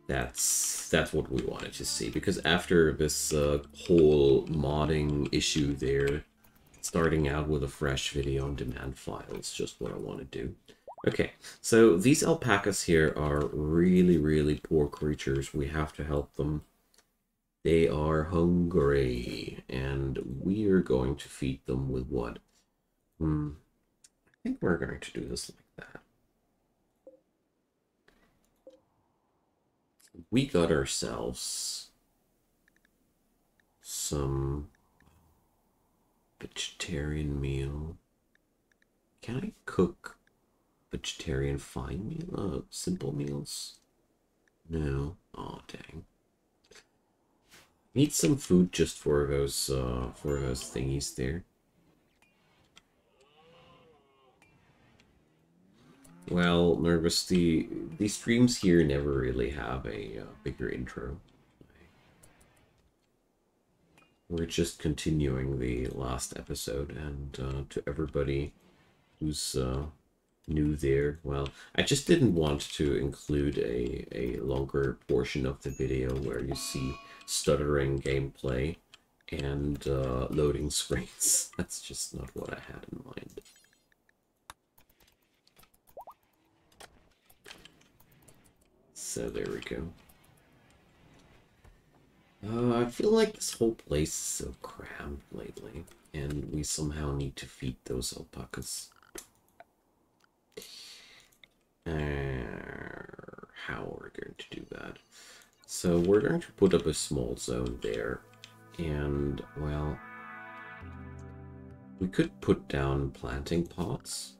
That's what we wanted to see, because after this whole modding issue there, starting out with a fresh video on demand file is just what I want to do. Okay, so these alpacas here are really, really poor creatures. We have to help them. They are hungry, and we are going to feed them with what? I think we're going to do this like that. We got ourselves some vegetarian meal. Can I cook vegetarian fine meal? Simple meals? No. Oh, dang. Need some food just for those thingies there. Well, Nervous, the streams here never really have a bigger intro. We're just continuing the last episode, and to everybody who's new there, well, I just didn't want to include a longer portion of the video where you see stuttering gameplay and loading screens. That's just not what I had in mind. So there we go. I feel like this whole place is so cramped lately, and we somehow need to feed those alpacas. How are we going to do that? So we're going to put up a small zone there, and, well, we could put down planting pots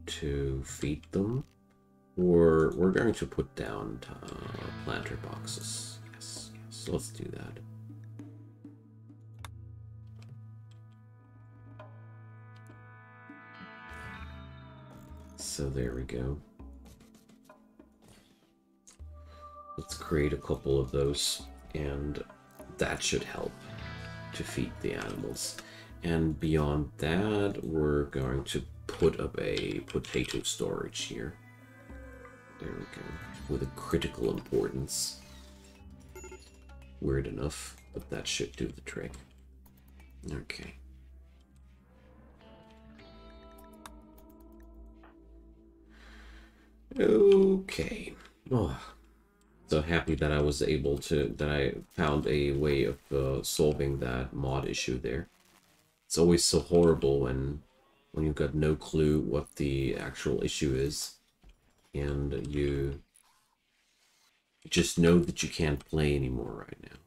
to feed them, or we're going to put down planter boxes. Yes, yes, let's do that. So there we go. Let's create a couple of those, and that should help to feed the animals. And beyond that, we're going to put up a potato storage here. There we go. With a critical importance. Weird enough, but that should do the trick. Okay. Okay. Oh, so happy that I was able to, that I found a way of solving that mod issue there. It's always so horrible when you've got no clue what the actual issue is, and you just know that you can't play anymore right now.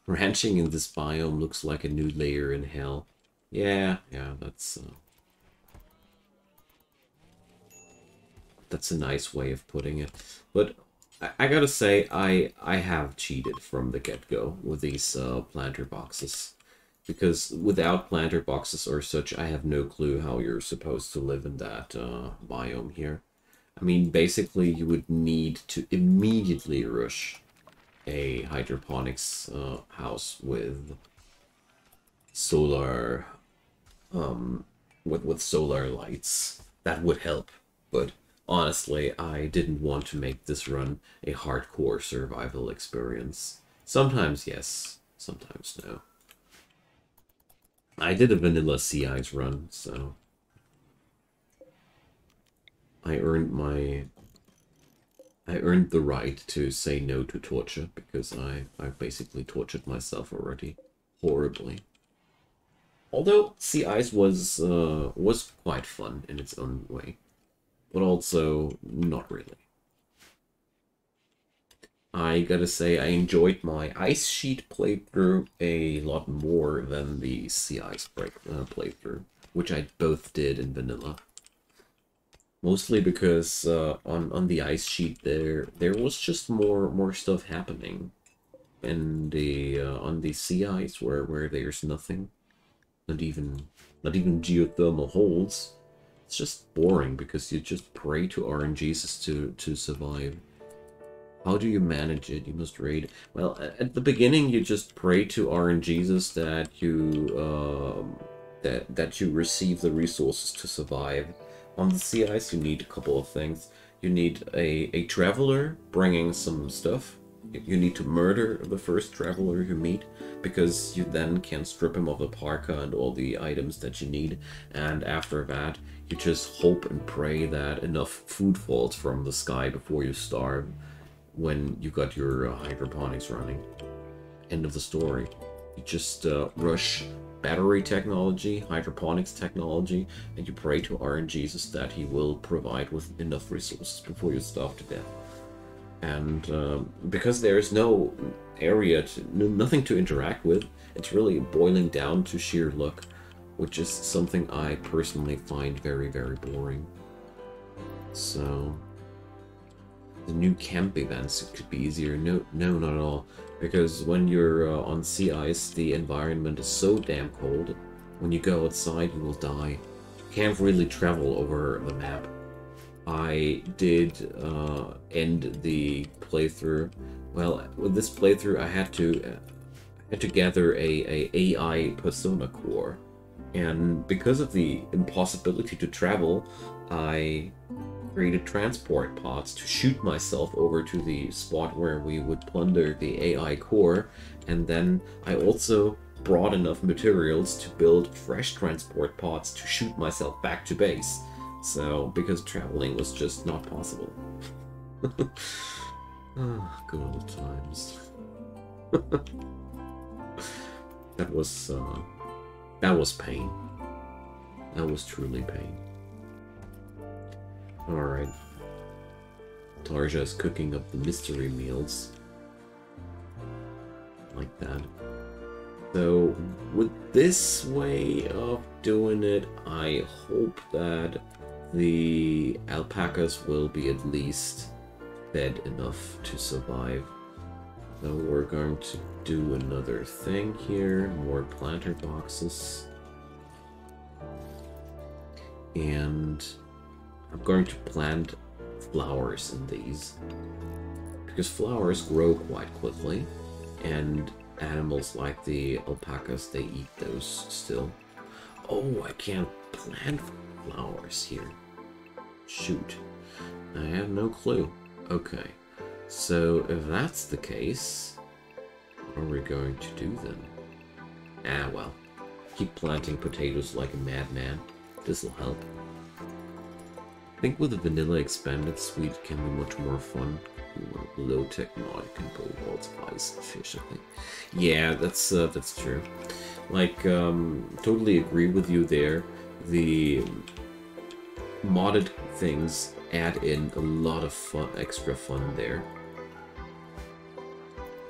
Ranching in this biome looks like a new layer in hell. Yeah, that's a nice way of putting it. But I gotta say, I have cheated from the get-go with these planter boxes. Because without planter boxes or such, I have no clue how you're supposed to live in that biome here. I mean, basically, you would need to immediately rush a hydroponics house with solar, with solar lights. That would help, but honestly, I didn't want to make this run a hardcore survival experience. Sometimes yes, sometimes no. I did a vanilla sea ice run, so I earned the right to say no to torture, because I basically tortured myself already horribly. Although sea ice was quite fun in its own way, but also not really. I gotta say, I enjoyed my Ice Sheet playthrough a lot more than the Sea Ice playthrough, which I both did in vanilla. Mostly because on the Ice Sheet there was just more stuff happening, and on the Sea Ice where there's nothing, not even geothermal holes. It's just boring because you just pray to RNGs to survive. How do you manage it? You must raid. Well, at the beginning, you just pray to RNGs that you that you receive the resources to survive. On the sea ice, you need a couple of things. You need a traveler bringing some stuff. You need to murder the first traveler you meet, because you then can strip him of the parka and all the items that you need. And after that, you just hope and pray that enough food falls from the sky before you starve when you got your hydroponics running. End of the story. You just rush battery technology, hydroponics technology, and you pray to RNGesus that he will provide with enough resources before you starve to death. And because there is no area, nothing to interact with, it's really boiling down to sheer luck, which is something I personally find very, very boring. So, the new camp events, it could be easier. No, not at all. Because when you're on sea ice, the environment is so damn cold. When you go outside, you will die. You can't really travel over the map. I did end the playthrough. Well, with this playthrough, I had to gather a AI persona core, and because of the impossibility to travel, I created transport pods to shoot myself over to the spot where we would plunder the AI core, and then I also brought enough materials to build fresh transport pods to shoot myself back to base. So, because traveling was just not possible. Oh, good old times. That was pain. That was truly pain. Alright. Tarja is cooking up the mystery meals. Like that. So, with this way of doing it, I hope that the alpacas will be at least fed enough to survive. So we're going to do another thing here, more planter boxes. And I'm going to plant flowers in these, because flowers grow quite quickly, and animals like the alpacas, they eat those still. Oh, I can't plant flowers here. Shoot. I have no clue. Okay. So, if that's the case, what are we going to do then? Ah, well. Keep planting potatoes like a madman. This'll help. I think with the vanilla expanded suite can be much more fun. Low-tech mod can pull walls of ice efficiently. Yeah, that's true. Like, totally agree with you there. The modded things add in a lot of fun, extra fun there.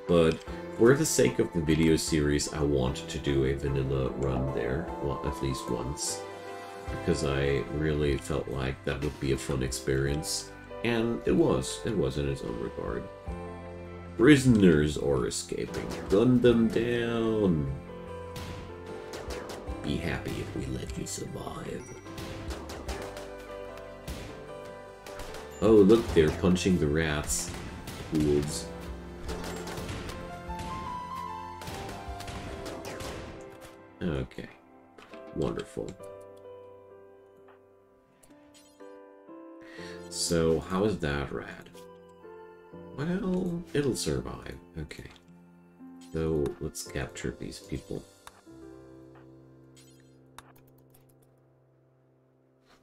But for the sake of the video series, I want to do a vanilla run there, well, at least once, because I really felt like that would be a fun experience, and it was in its own regard. Prisoners are escaping. Gun them down. Be happy if we let you survive. Oh, look, they're punching the rats. Fools. Okay. Wonderful. So, how is that rat? Well, it'll survive. Okay. So, let's capture these people.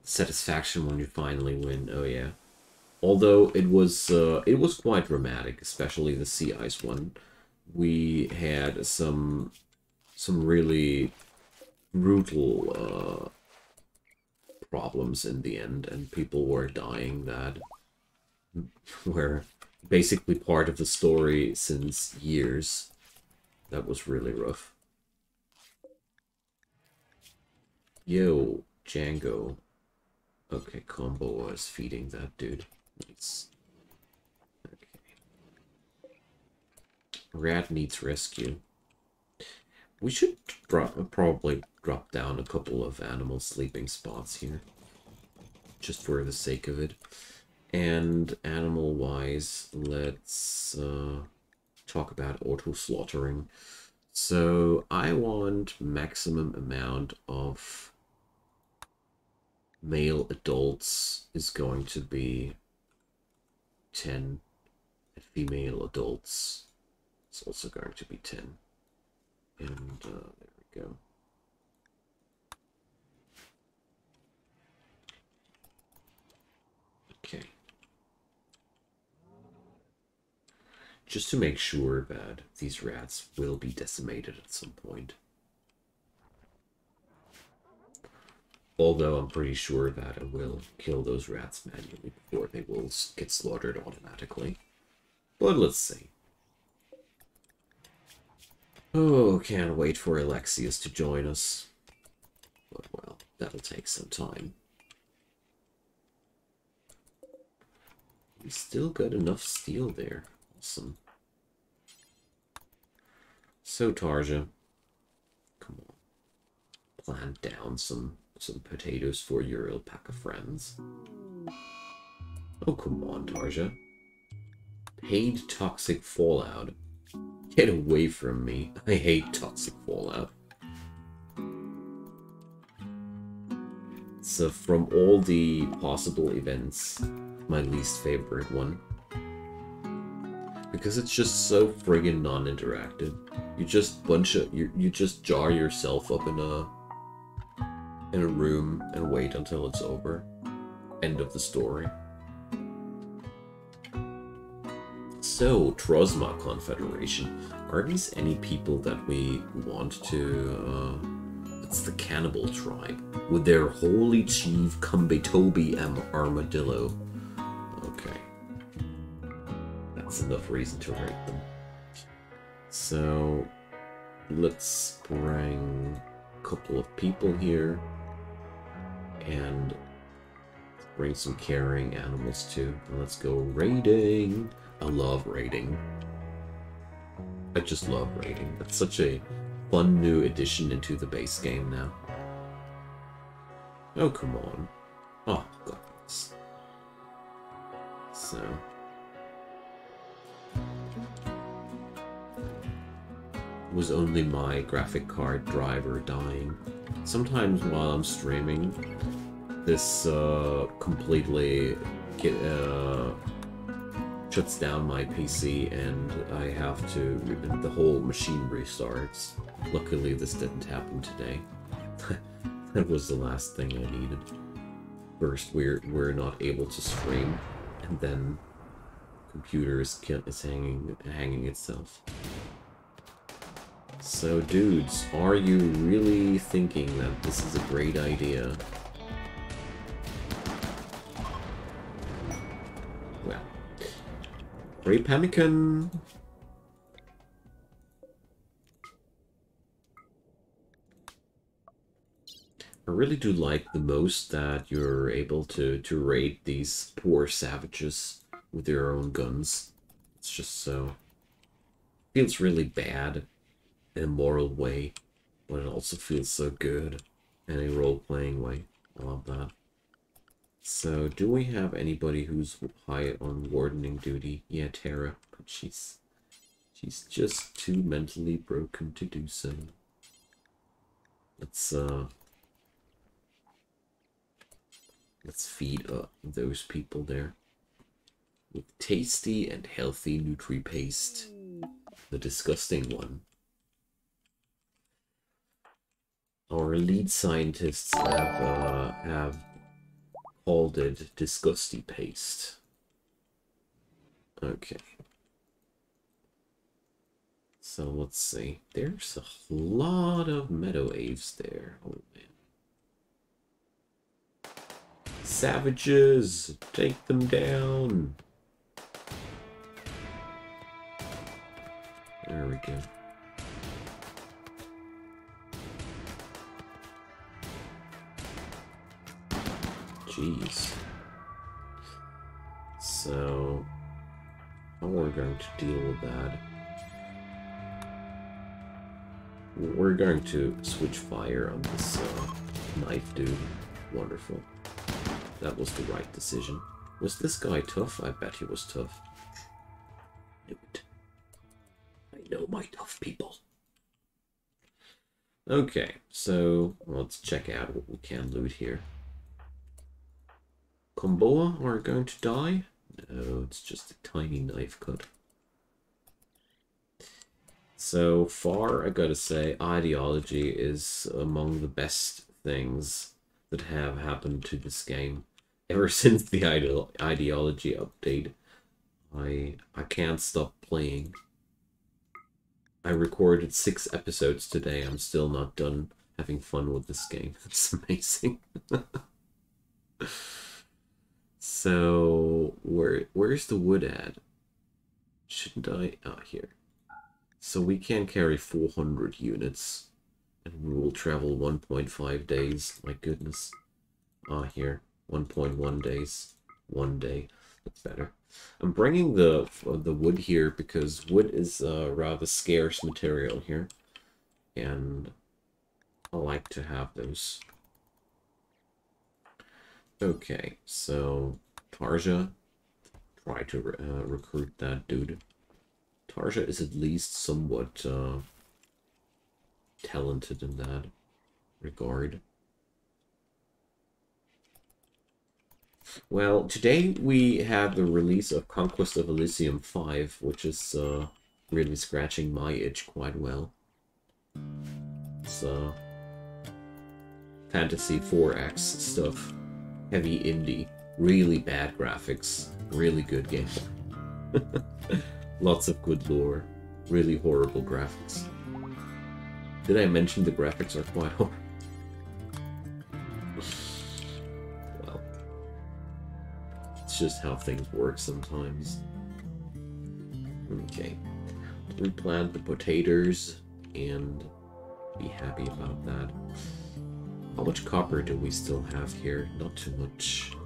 Satisfaction when you finally win. Oh yeah. Although it was quite dramatic, especially the sea ice one. We had some really brutal problems in the end, and people were dying that were basically part of the story since years. That was really rough. Yo, Django. Okay, Combo is feeding that dude. Nice. Okay. Rat needs rescue. We should probably drop down a couple of animal sleeping spots here, just for the sake of it. And animal-wise, let's talk about auto-slaughtering. So I want maximum amount of male adults is going to be 10. And female adults is also going to be 10. And there we go. Okay. Just to make sure that these rats will be decimated at some point. Although I'm pretty sure that I will kill those rats manually before they will get slaughtered automatically. But let's see. Oh, can't wait for Alexius to join us. But well, that'll take some time. We still got enough steel there. Awesome. So Tarja, come on. Plant down some potatoes for your alpaca friends. Oh, come on, Tarja. Paid toxic fallout. Get away from me. I hate toxic fallout. So from all the possible events, my least favorite one. Because it's just so friggin' non-interactive. You just you just jar yourself up in a room and wait until it's over. End of the story. So, Trosma Confederation. Are these any people that we want to... it's the Cannibal Tribe. With their holy chief Kumbetobi Armadillo. Okay. That's enough reason to rate them. So, let's bring a couple of people here. And bring some carrying animals too. And let's go raiding. I love raiding. I just love raiding. That's such a fun new addition into the base game now. Oh, come on. Oh, goodness. So. It was only my graphic card driver dying. Sometimes while I'm streaming, this completely shuts down my PC and I have to, the whole machine restarts. Luckily this didn't happen today. That was the last thing I needed. First we're not able to stream, and then computer is hanging itself. So dudes, are you really thinking that this is a great idea? Well, great panicking. I really do like the most that you're able to raid these poor savages with their own guns. It's just so... feels really bad in a moral way, but it also feels so good in a role-playing way. I love that. So, do we have anybody who's high on wardening duty? Yeah, Tara, but she's just too mentally broken to do so. Let's feed those people there with tasty and healthy nutri-paste. The disgusting one. Our lead scientists have called it disgusty paste. Okay. So let's see. There's a lot of meadow aves there. Oh man. Savages! Take them down! There we go. Jeez. So, how we're going to deal with that? We're going to switch fire on this knife dude. Wonderful. That was the right decision. Was this guy tough? I bet he was tough. Knew it. I know my tough people. Okay, so let's check out what we can loot here. Komboa are going to die? No, it's just a tiny knife cut. So far, I gotta say, ideology is among the best things that have happened to this game. Ever since the ideology update, I can't stop playing. I recorded 6 episodes today. I'm still not done having fun with this game. It's amazing. So, where's the wood at? Shouldn't I? Ah, here. So we can carry 400 units. And we will travel 1.5 days. My goodness. Ah, here. 1.1 days. 1 day. That's better. I'm bringing the wood here because wood is a rather scarce material here. And I like to have those. Okay, so Tarja, try to recruit that dude. Tarja is at least somewhat talented in that regard. Well, today we have the release of Conquest of Elysium 5, which is really scratching my itch quite well. It's Fantasy 4X stuff. Heavy indie, really bad graphics, really good game. Lots of good lore, really horrible graphics. Did I mention the graphics are quite horrible? Well, it's just how things work sometimes. Okay, replant the potatoes and be happy about that. How much copper do we still have here? Not too much.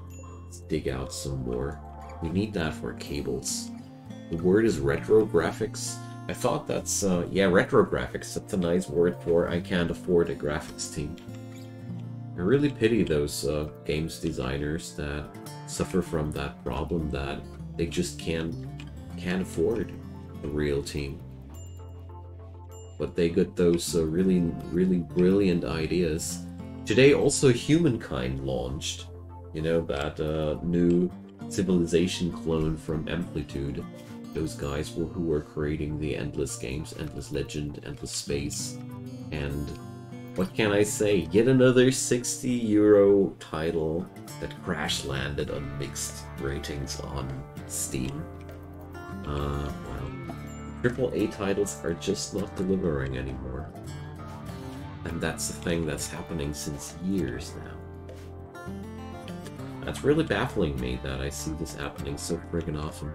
Let's dig out some more. We need that for cables. The word is retro graphics. I thought that's, yeah, retro graphics. That's a nice word for I can't afford a graphics team. I really pity those games designers that suffer from that problem that they just can't afford a real team. But they get those really brilliant ideas. Today also Humankind launched, you know, that new Civilization clone from Amplitude. Those guys who were creating the Endless games, Endless Legend, Endless Space, and what can I say? Yet another €60 title that crash landed on mixed ratings on Steam. Well, AAA titles are just not delivering anymore. And that's the thing that's happening since years now. That's really baffling me that I see this happening so friggin' often.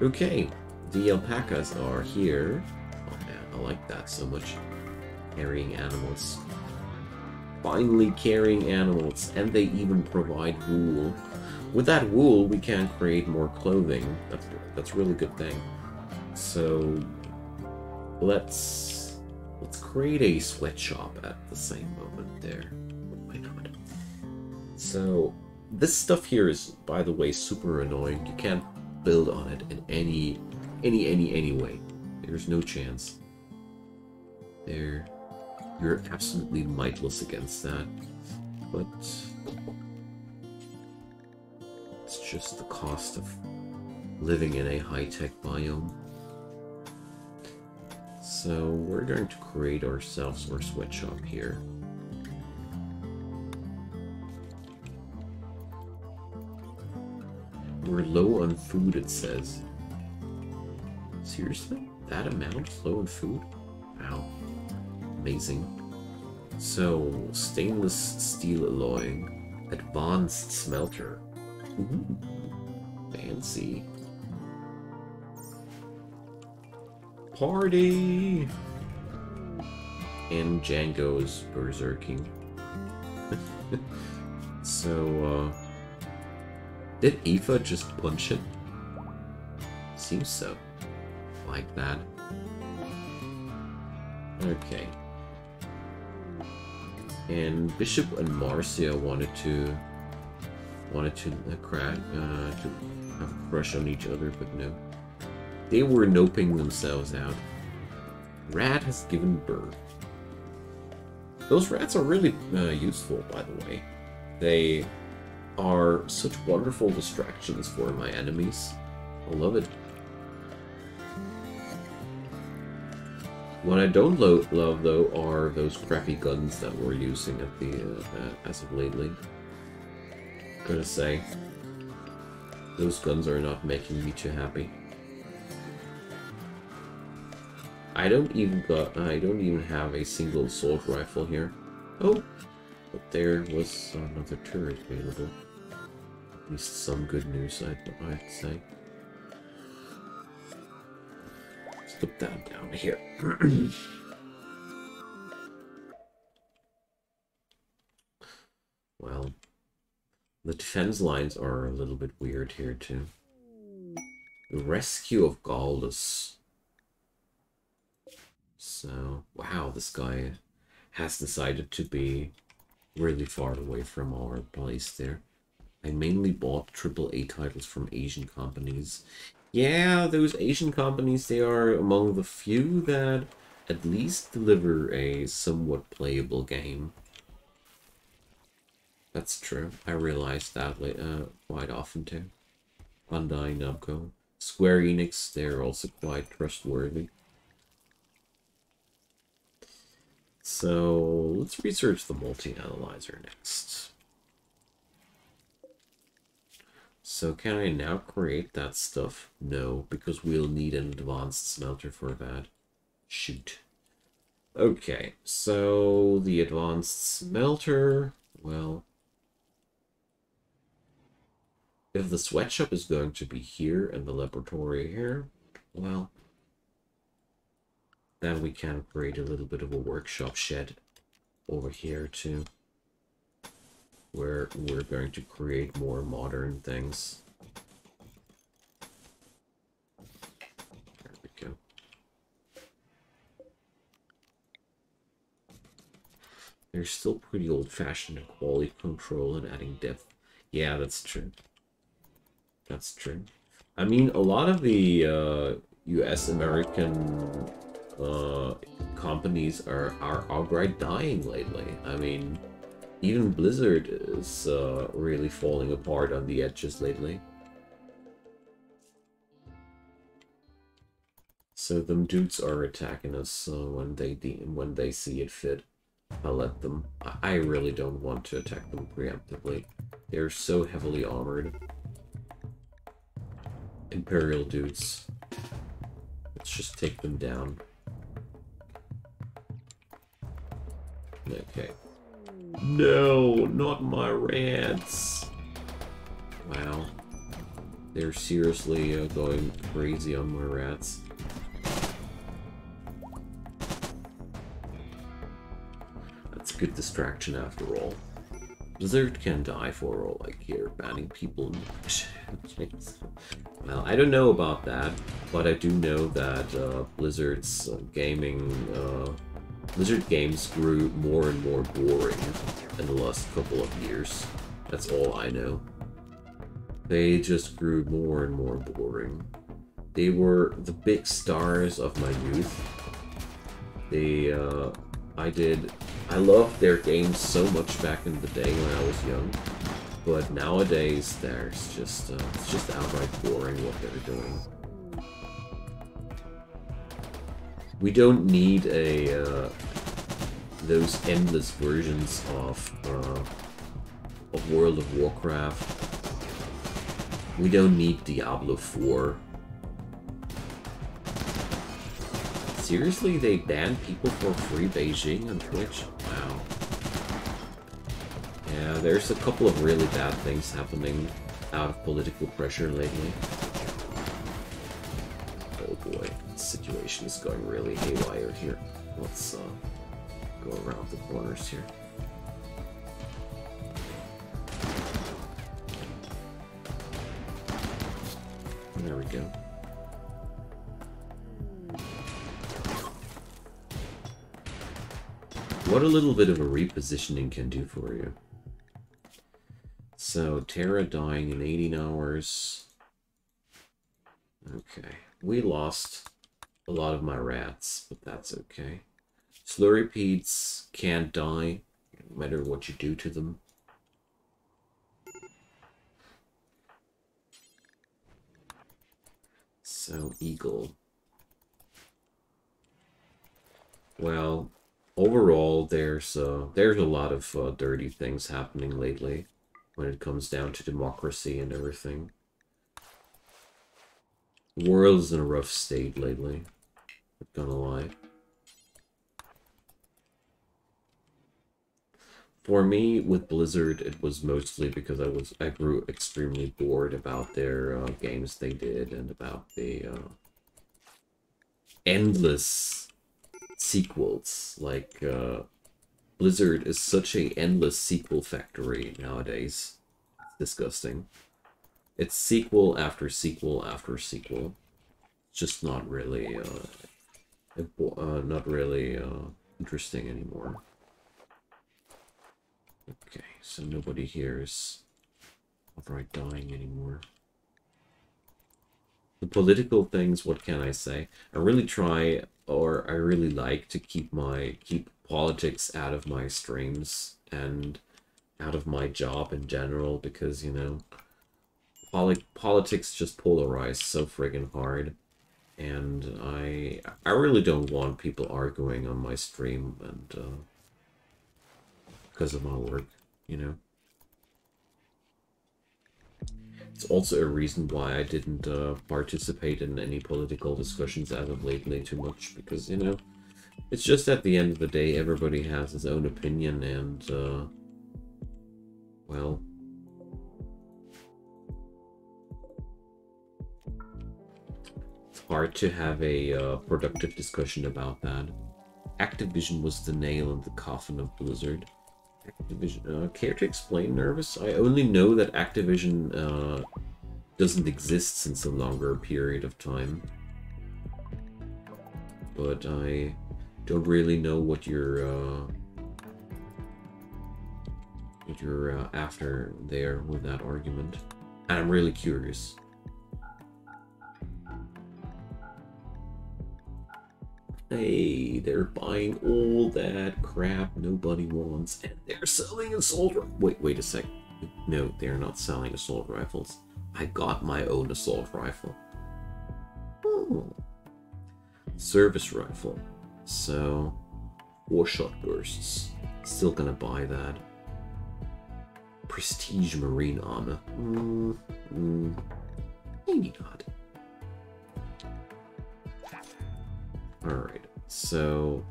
Okay, the alpacas are here. Oh man, I like that so much. Carrying animals. Finally carrying animals, and they even provide wool. With that wool, we can create more clothing. That's a really good thing. So let's create a sweatshop at the same moment there. Why not? So this stuff here is, by the way, super annoying. You can't build on it in any way. There's no chance. You're absolutely mightless against that. But it's just the cost of living in a high-tech biome. So we're going to create ourselves our sweatshop here. We're low on food, it says. Seriously? That amount low on food? Wow. Amazing. So, stainless steel alloy. Advanced smelter. Ooh. Fancy. Party! And Django's berserking. So, did Aoife just punch it? Seems so. Like that. Okay. And Bishop and Marcia wanted to have a crush on each other, but no. They were noping themselves out. Rat has given birth. Those rats are really useful, by the way. are such wonderful distractions for my enemies. I love it. What I don't love, though, are those crappy guns that we're using at the as of lately. Gotta say, those guns are not making me too happy. I don't even have a single assault rifle here. Oh, but there was another turret available. At least some good news, I'd say. Let's put that down here. Well, the defense lines are a little bit weird here too. The rescue of Galdus. So, wow, this guy has decided to be really far away from our place there. I mainly bought AAA titles from Asian companies. Yeah, those Asian companies, they are among the few that at least deliver a somewhat playable game. That's true. I realize that quite often too. Bandai Namco. Square Enix, they're also quite trustworthy. So, let's research the multi-analyzer next. So, can I now create that stuff? No, because we'll need an advanced smelter for that. Shoot. Okay, so the advanced smelter, well, if the sweatshop is going to be here and the laboratory here, well, then we can create a little bit of a workshop shed over here too, where we're going to create more modern things. There we go. They're still pretty old-fashioned in quality control and adding depth. Yeah, that's true. That's true. I mean, a lot of the US American companies are outright dying lately. I mean, even Blizzard is really falling apart on the edges lately. So them dudes are attacking us when they see it fit. I'll let them. I really don't want to attack them preemptively. They're so heavily armored. Imperial dudes. Let's just take them down. Okay. No, not my rats. Wow. They're seriously going crazy on my rats. That's a good distraction after all. Blizzard can die for all I care, banning people. Well, I don't know about that, but I do know that Blizzard's Blizzard games grew more and more boring in the last couple of years. That's all I know. They just grew more and more boring. They were the big stars of my youth. I loved their games so much back in the day when I was young, but nowadays it's just outright boring what they're doing. We don't need those endless versions of World of Warcraft. We don't need Diablo 4. Seriously, they banned people for free Beijing on Twitch? Wow. Yeah, there's a couple of really bad things happening out of political pressure lately. Oh boy, the situation is going really haywire here. Let's go around the corners here. There we go. What a little bit of a repositioning can do for you. So, Terra dying in 18 hours. Okay. We lost a lot of my rats, but that's okay. Slurrypedes can't die, no matter what you do to them. So, Eagle. Well, overall, there's a lot of dirty things happening lately when it comes down to democracy and everything. The world is in a rough state lately. Not gonna lie. For me, with Blizzard, it was mostly because I grew extremely bored about their games they did and about the endless sequels. Like, Blizzard is such a endless sequel factory nowadays. It's disgusting. It's sequel after sequel after sequel. It's just not really, interesting anymore. Okay, so nobody here is outright dying anymore. The political things, what can I say? I really try, or I really like to keep politics out of my streams and out of my job in general, because, you know, politics just polarize so friggin' hard, and I really don't want people arguing on my stream, and because of my work, you know. It's also a reason why I didn't participate in any political discussions as of lately too much, because, you know, it's just at the end of the day, everybody has his own opinion, and, well, it's hard to have a productive discussion about that. Activision was the nail in the coffin of Blizzard. Activision, care to explain, Nervous? I only know that Activision doesn't exist since a longer period of time, but I don't really know what you're after there with that argument, and I'm really curious. Hey, they're buying all that crap nobody wants, and they're selling assault rifles. Wait a sec. No, they're not selling assault rifles. I got my own assault rifle. Oh. Service rifle. So, 4 shot bursts. Still gonna buy that. Prestige marine armor. Maybe not. Alright, so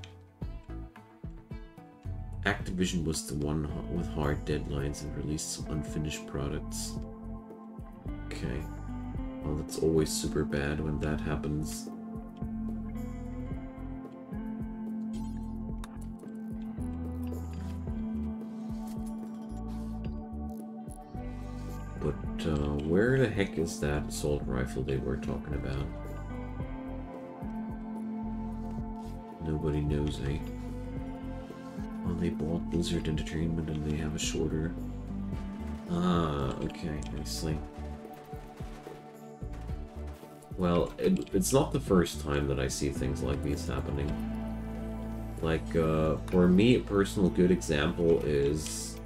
Activision was the one with hard deadlines and released some unfinished products. Okay. Well, that's always super bad when that happens. But where the heck is that assault rifle they were talking about? Nobody knows, eh? Well, they bought Blizzard Entertainment and they have a shorter... Ah, okay, I see. Well, it's not the first time that I see things like these happening. Like, for me, a personal good example is...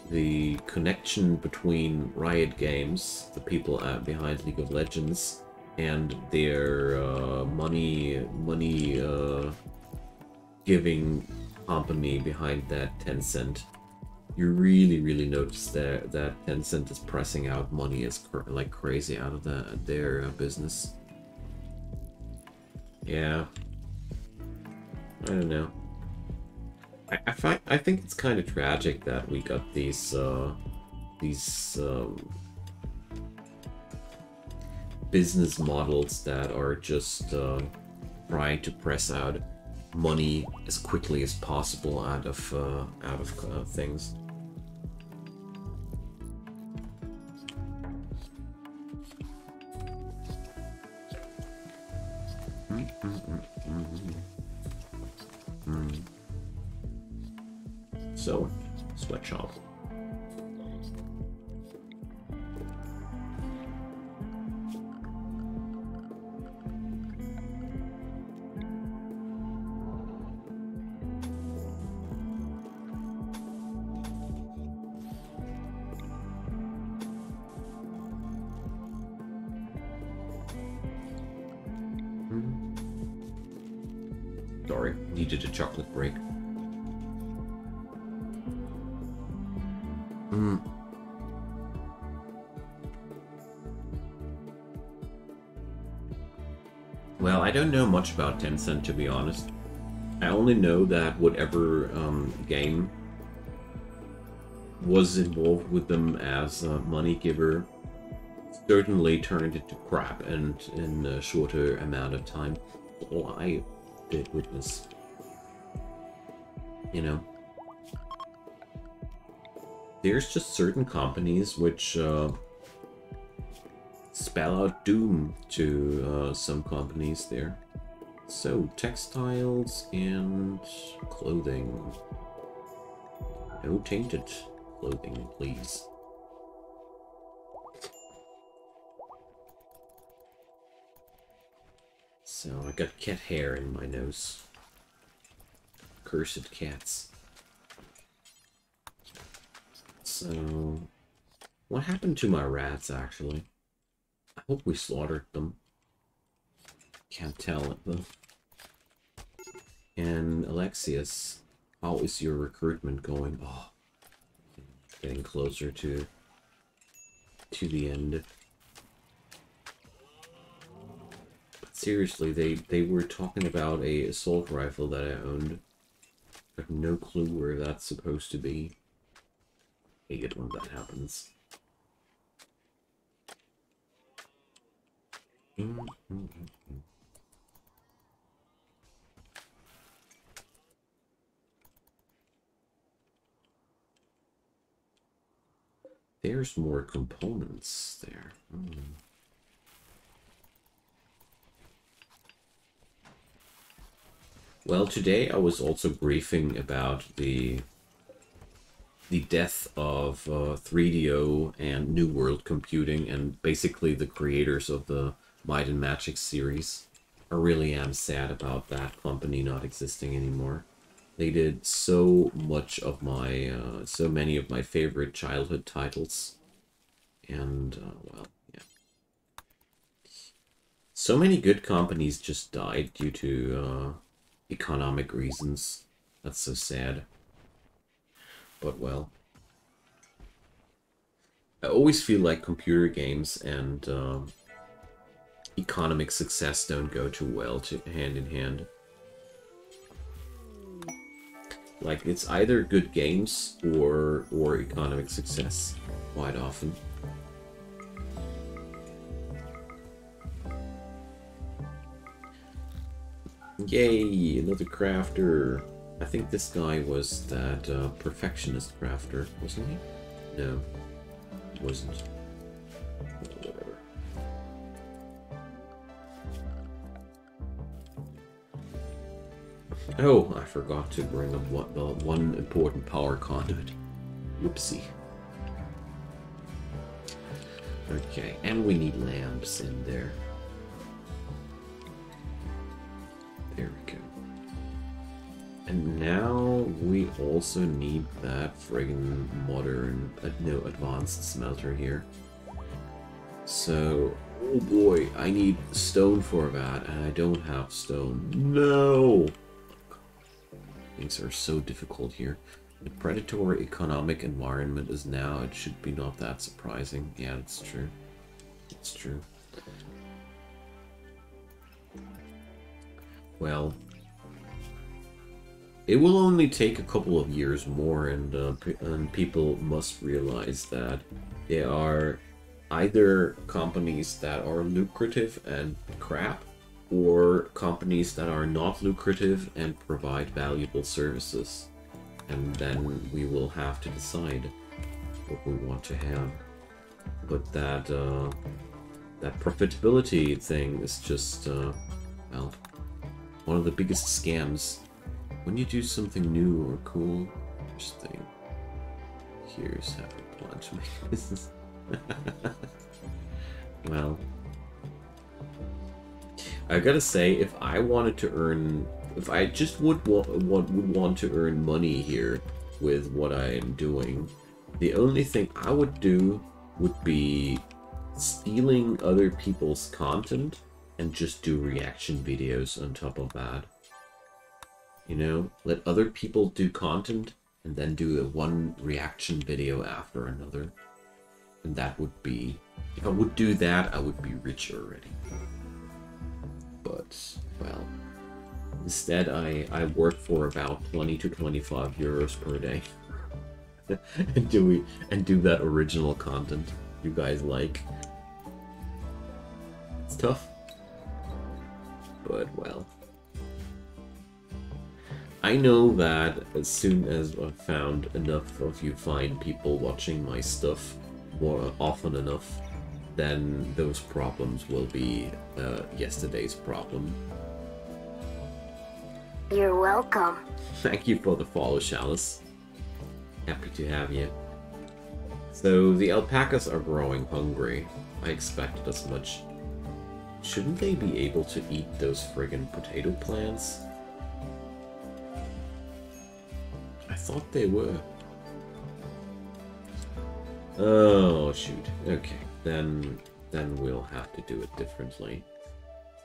the connection between Riot Games, the people behind League of Legends, and their money giving company behind that, Tencent. You really notice that Tencent is pressing out money like crazy out of their business. Yeah, I don't know. I think it's kind of tragic that we got these business models that are just trying to press out money as quickly as possible out of things. So, sweatshop. sorry. Needed a chocolate break. Well, I don't know much about Tencent, to be honest. I only know that whatever game was involved with them as a money giver certainly turned into crap, and in a shorter amount of time. All I did witness, you know. There's just certain companies which spell out doom to some companies there. So, textiles and clothing. No tainted clothing, please. So, I got cat hair in my nose. Cursed cats. So, what happened to my rats, actually? I hope we slaughtered them. Can't tell it, though. And Alexius, how is your recruitment going? Oh, getting closer to the end. But seriously, they were talking about a assault rifle that I owned. I have no clue where that's supposed to be. I hate it when that happens. There's more components there. Well, today I was also briefing about the death of 3DO and New World Computing, and basically the creators of the Might and Magic series. I really am sad about that company not existing anymore. They did so much of my, so many of my favorite childhood titles. And, well, yeah. So many good companies just died due to economic reasons. That's so sad. But, well. I always feel like computer games and economic success don't go too well hand in hand. Like, it's either good games or economic success, quite often. Yay, another crafter. I think this guy was that perfectionist crafter, wasn't he? No, he wasn't. Whatever. Oh, I forgot to bring up one important power conduit. Whoopsie. Okay, and we need lamps in there. There we go. And now we also need that friggin' modern, no, advanced smelter here. So, oh boy, I need stone for that, and I don't have stone. No! Things are so difficult here. The predatory economic environment is now, it should be not that surprising. Yeah, it's true. It's true. Well, it will only take a couple of years more, and people must realize that there are either companies that are lucrative and crap, or companies that are not lucrative and provide valuable services. And then we will have to decide what we want to have. But that that profitability thing is just, well, one of the biggest scams. When you do something new or cool, first thing, here's how we plan to make business. Well, I gotta say, if I wanted to earn, if I just would want to earn money here with what I am doing, the only thing I would do would be stealing other people's content and just do reaction videos on top of that. You know, let other people do content and then do a one reaction video after another. And that would be... If I would do that, I would be rich already. But, well... Instead, I work for about 20 to 25 euros per day. and do that original content you guys like. It's tough. But, well... I know that as soon as I've found enough of you fine people watching my stuff more often enough, then those problems will be yesterday's problem. You're welcome. Thank you for the follow, Chalice. Happy to have you. So, the alpacas are growing hungry. I expected as much. Shouldn't they be able to eat those friggin' potato plants? I thought they were. Oh, shoot. Okay, then we'll have to do it differently.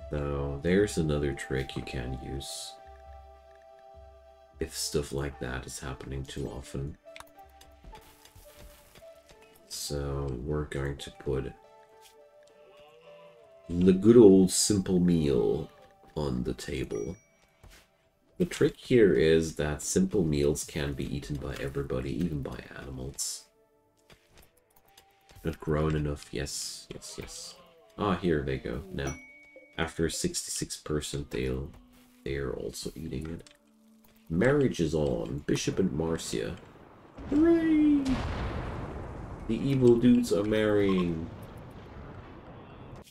So, there's another trick you can use. If stuff like that is happening too often. So, we're going to put the good old simple meal on the table. The trick here is that simple meals can be eaten by everybody, even by animals. Not grown enough, yes, yes, yes. Ah, here they go, now. After 66% they're also eating it. Marriage is on, Bishop and Marcia. Hooray! The evil dudes are marrying.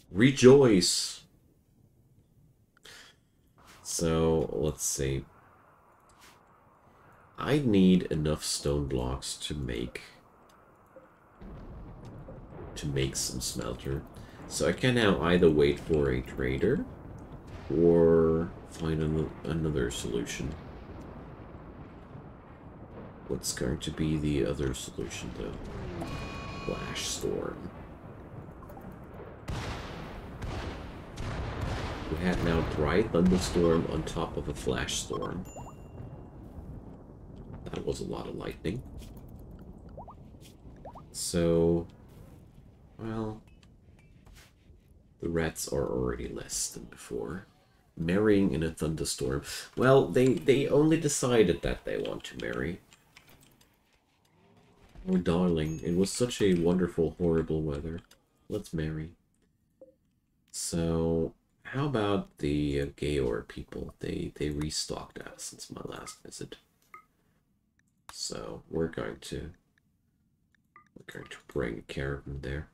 Rejoice! So, let's see. I need enough stone blocks to make some smelter. So I can now either wait for a trader or find another solution. What's going to be the other solution though? Flash storm. We had now dry thunderstorm on top of a flash storm. That was a lot of lightning. So, well, the rats are already less than before. Marrying in a thunderstorm. Well, they only decided that they want to marry. Oh, darling, it was such a wonderful, horrible weather. Let's marry. So, how about the Gayor people? They restocked us since my last visit. So, we're going to bring a caravan there.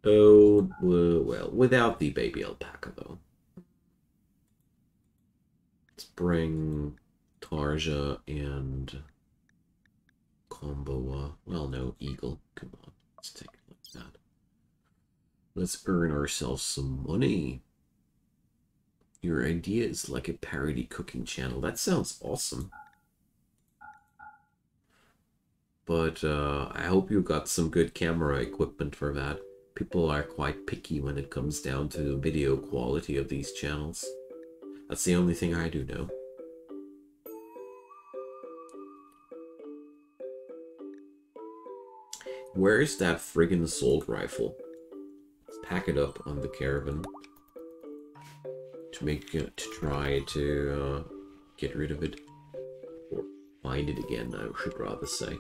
Oh, well, without the baby alpaca, though. Let's bring Tarja and Comboa. Well, no, Eagle. Come on, let's take it like that. Let's earn ourselves some money. Your idea is like a parody cooking channel. That sounds awesome. But I hope you got some good camera equipment for that. People are quite picky when it comes down to the video quality of these channels. That's the only thing I do know. Where is that friggin' assault rifle? Let's pack it up on the caravan to try to get rid of it, or find it again, I should rather say.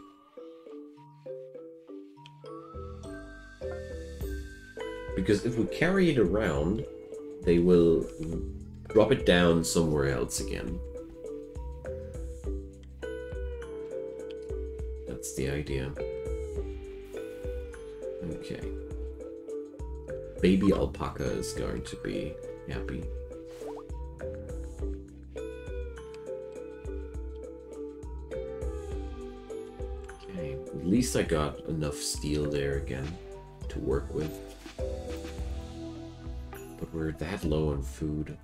Because if we carry it around, they will drop it down somewhere else again. That's the idea. Okay. Baby alpaca is going to be happy. Okay, at least I got enough steel there again to work with. But we're that low on food.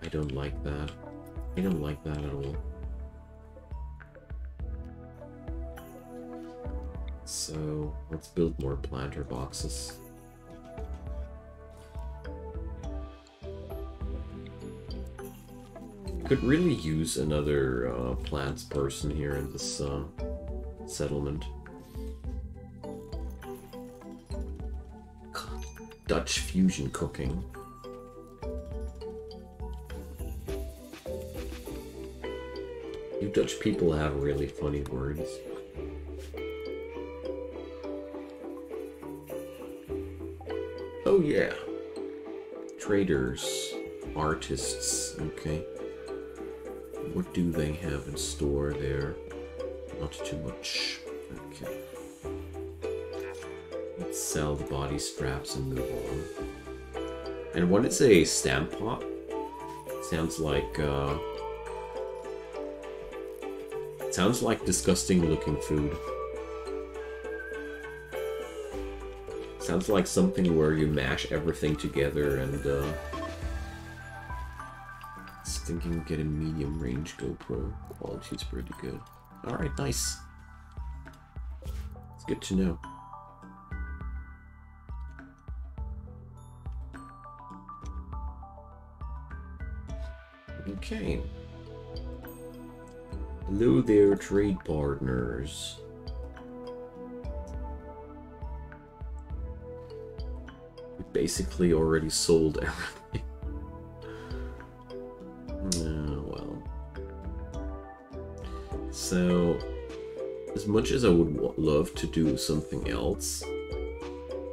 I don't like that. I don't like that at all. So, let's build more planter boxes. Could really use another plants person here in this settlement. Dutch fusion cooking. You Dutch people have really funny words. Oh yeah. Traders, artists, okay. What do they have in store there? Not too much. Okay. Let's sell the body straps and move on. And what is a stamp pot? Sounds like disgusting looking food. Sounds like something where you mash everything together and thinking get a medium range GoPro. Quality is pretty good. Alright, nice. It's good to know. Okay. Hello there, trade partners. We basically already sold everything. Well. So, as much as I would love to do something else,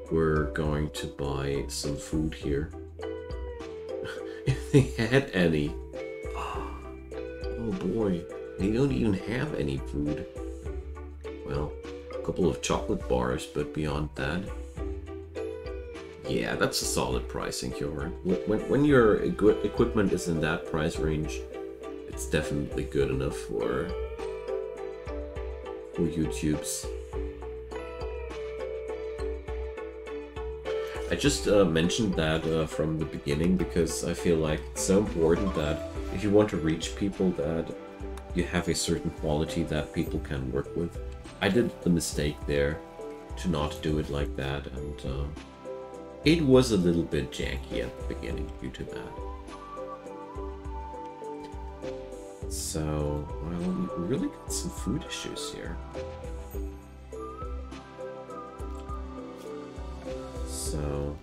we're going to buy some food here. If they had any. Oh boy, they don't even have any food. Well, a couple of chocolate bars, but beyond that... Yeah, that's a solid pricing, Hjoran. When your equipment is in that price range, it's definitely good enough for YouTube's. I just mentioned that from the beginning because I feel like it's so important that if you want to reach people, that you have a certain quality that people can work with. I did the mistake there to not do it like that, and it was a little bit janky at the beginning due to that. So, well, we really got some food issues here. So,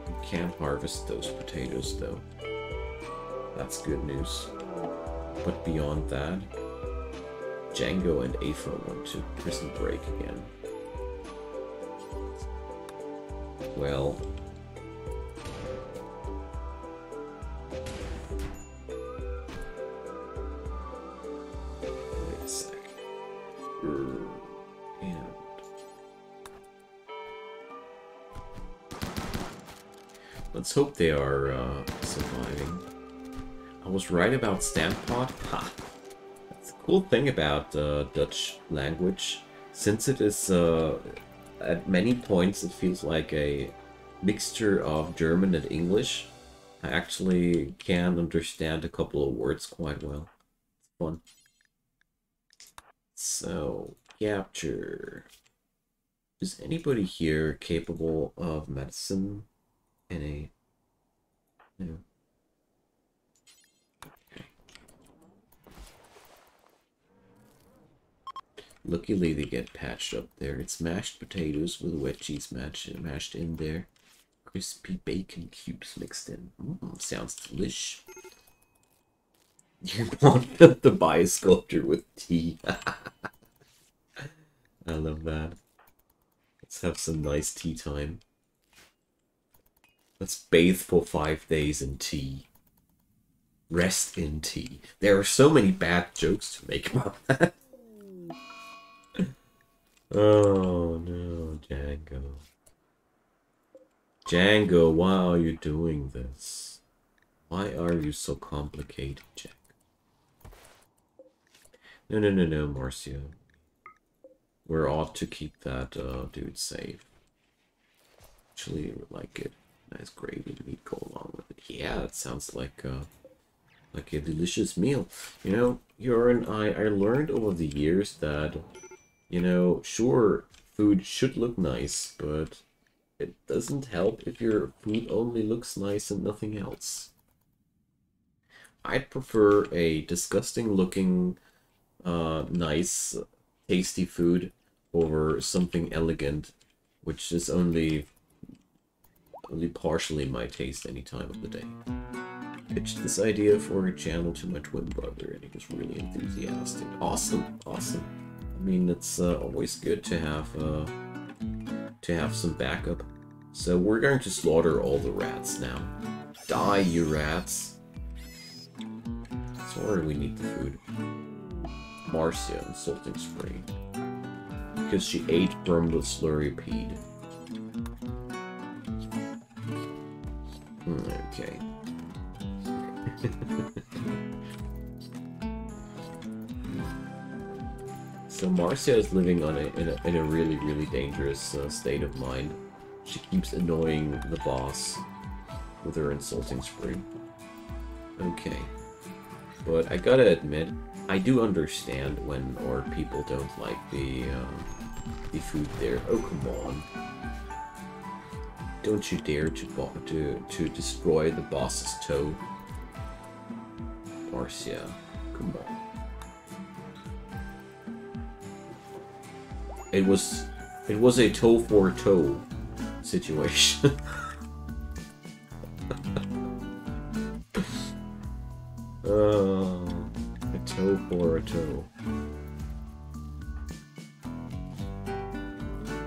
we can't harvest those potatoes though. That's good news. But beyond that, Django and Afa went to prison break again. Well... Wait a sec. And... let's hope they are surviving. I was right about Stampot. Ha! That's the cool thing about Dutch language. Since it is, at many points, it feels like a mixture of German and English. I actually can understand a couple of words quite well. It's fun. So, capture. Is anybody here capable of medicine in a... No. Luckily they get patched up there. It's mashed potatoes with wet cheese mashed in there. Crispy bacon cubes mixed in. Sounds delish. You want them to buy a sculpture with tea. I love that. Let's have some nice tea time. Let's bathe for 5 days in tea. Rest in tea. There are so many bad jokes to make about that. Oh no, Django. Django, why are you doing this? Why are you so complicated, Jack? No, Marcio. We ought to keep that dude safe. Actually, like it. Nice gravy meat go along with it. Yeah, it sounds like a delicious meal. You know, Hjoran, I learned over the years that, you know, sure, food should look nice, but it doesn't help if your food only looks nice and nothing else. I'd prefer a disgusting looking, nice, tasty food over something elegant, which is only partially my taste any time of the day. Pitched this idea for a channel to my twin brother, and he was really enthusiastic. Awesome, awesome. I mean, it's always good to have some backup. So we're going to slaughter all the rats now. Die, you rats! Sorry, we need the food. Marcia, insulting spray. Because she ate from the slurrypede. Okay. So Marcia is living on in a really, really dangerous state of mind. She keeps annoying the boss with her insulting spree. Okay. But I gotta admit, I do understand when our people don't like the food there. Oh, come on. Don't you dare to destroy the boss's toe. Marcia, come on. It was a toe for toe situation. A toe for a toe.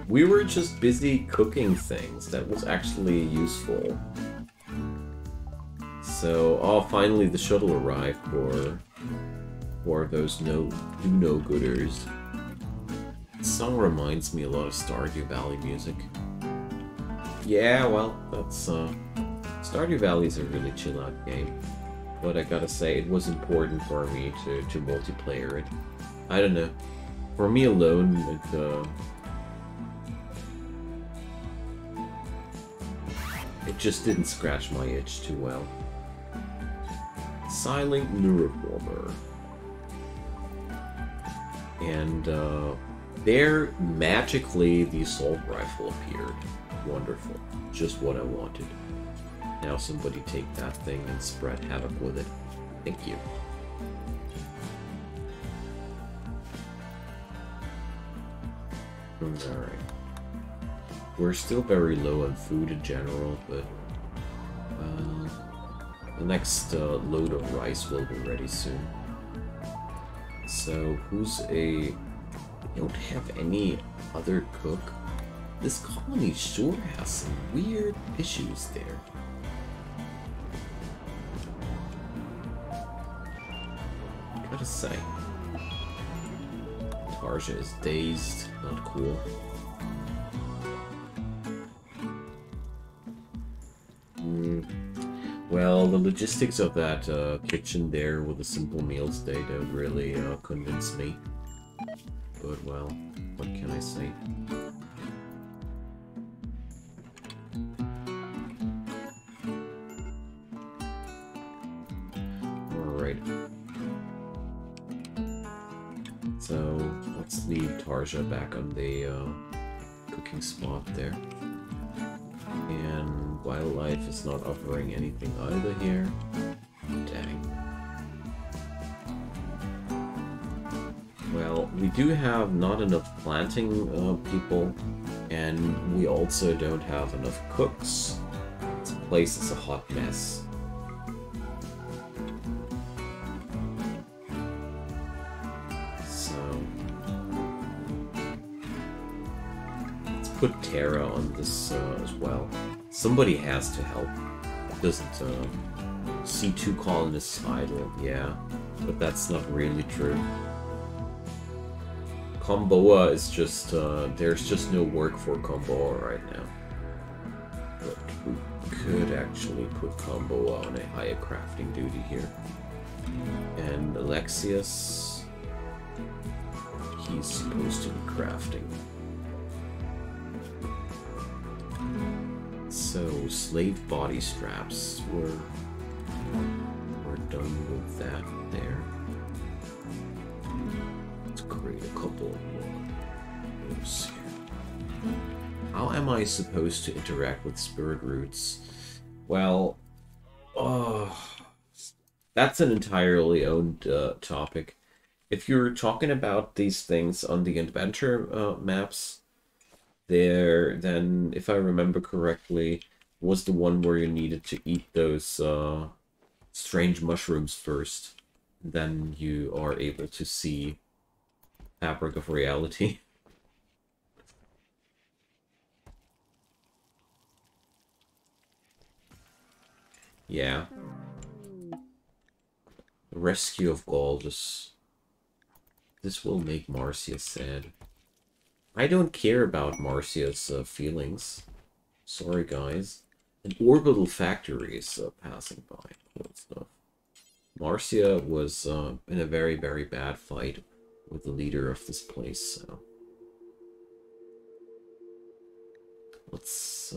We were just busy cooking things. That was actually useful. So, oh, finally the shuttle arrived for those do-no-gooders. This song reminds me a lot of Stardew Valley music. Yeah, well, that's, Stardew Valley is a really chill-out game. But I gotta say, it was important for me to multiplayer it. I don't know. For me alone, it just didn't scratch my itch too well. Silent Neuroformer. And, there, magically, the assault rifle appeared. Wonderful. Just what I wanted. Now somebody take that thing and spread havoc with it. Thank you. Alright. We're still very low on food in general, but the next load of rice will be ready soon. So, who's a... We don't have any other cook. This colony sure has some weird issues there. Gotta say. Tarja is dazed, not cool. Well, the logistics of that kitchen there with the simple meals day don't really convince me. But, well, what can I say? Alright. So, let's leave Tarja back on the cooking spot there. And wildlife is not offering anything either here. Dang. Well, we do have not enough planting people, and we also don't have enough cooks. This place is a hot mess. So... let's put Terra on this as well. Somebody has to help. Doesn't see two colonists idle, yeah, but that's not really true. Comboa is just, there's just no work for Comboa right now. But we could actually put Comboa on a higher crafting duty here. And Alexius, he's supposed to be crafting. So, slave body straps, we're done with that there. Let's create a couple more moves here. How am I supposed to interact with spirit roots? Well, that's an entirely owned topic. If you're talking about these things on the adventure maps, then if I remember correctly, was the one where you needed to eat those strange mushrooms first. Then you are able to see Fabric of Reality. Yeah. The rescue of Gaul, this will make Marcia sad. I don't care about Marcia's feelings. Sorry, guys. An orbital factory is passing by. Cool stuff. Marcia was in a very, very bad fight with the leader of this place, so... Let's...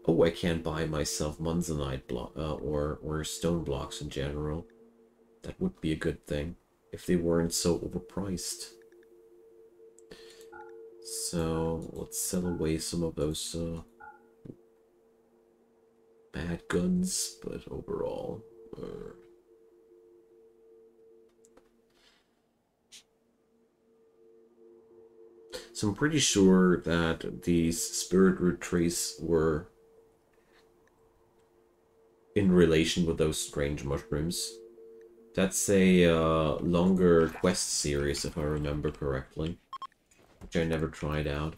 Oh, I can buy myself Munzonite block or stone blocks in general. That would be a good thing if they weren't so overpriced. So let's sell away some of those bad guns, but overall, so I'm pretty sure that these spirit root trees were in relation with those strange mushrooms. That's a longer quest series, if I remember correctly, which I never tried out.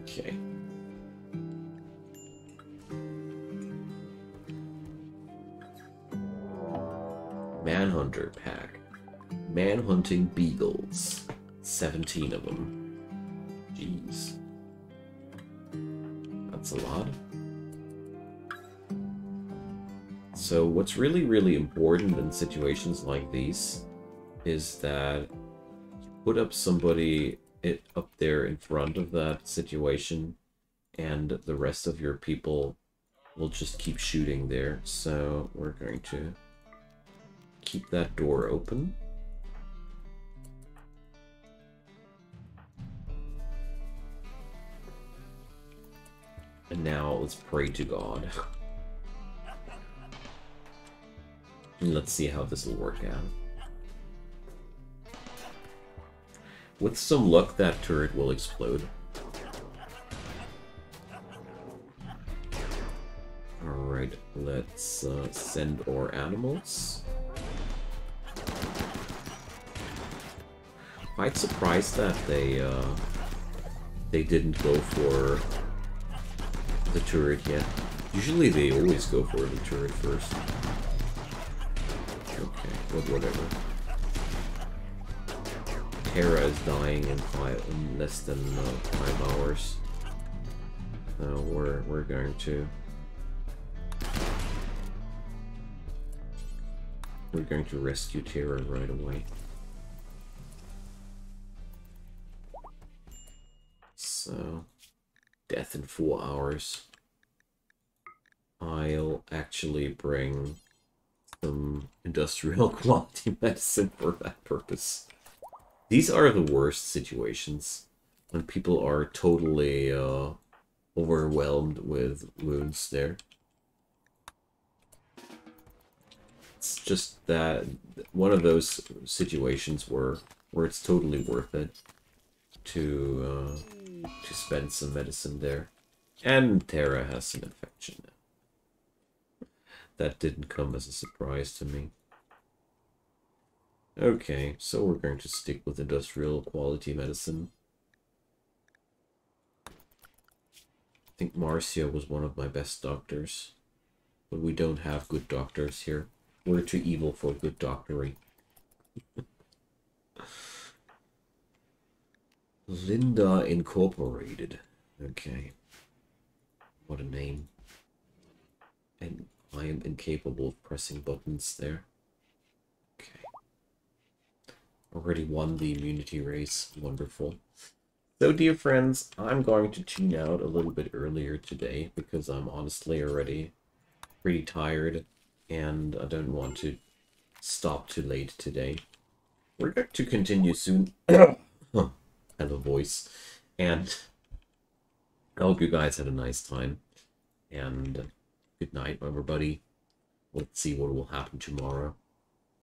Okay. Manhunter pack. Manhunting beagles. 17 of them. Jeez. That's a lot. So what's really, really important in situations like these is that you put up somebody up there in front of that situation, and the rest of your people will just keep shooting there. So we're going to keep that door open. And now let's pray to God. And let's see how this will work out. With some luck, that turret will explode. Alright, let's send our animals. Quite surprised that they didn't go for the turret yet. Usually they always go for the turret first. Okay, well, whatever. Terra is dying in less than 5 hours. So we're going to rescue Terra right away. So death in 4 hours. I'll actually bring some industrial quality medicine for that purpose. These are the worst situations, when people are totally overwhelmed with wounds there. It's just that one of those situations where it's totally worth it to spend some medicine there. And Terra has some infection. That didn't come as a surprise to me. Okay, so we're going to stick with industrial quality medicine. I think Marcia was one of my best doctors, but we don't have good doctors here. We're too evil for good doctoring. Linda Incorporated. Okay. What a name. And I am incapable of pressing buttons there. Okay. Already won the immunity race. Wonderful. So, dear friends, I'm going to tune out a little bit earlier today because I'm honestly already pretty tired and I don't want to stop too late today. We're going to continue soon. I have a voice. And hope you guys had a nice time. And good night, everybody. Let's see what will happen tomorrow.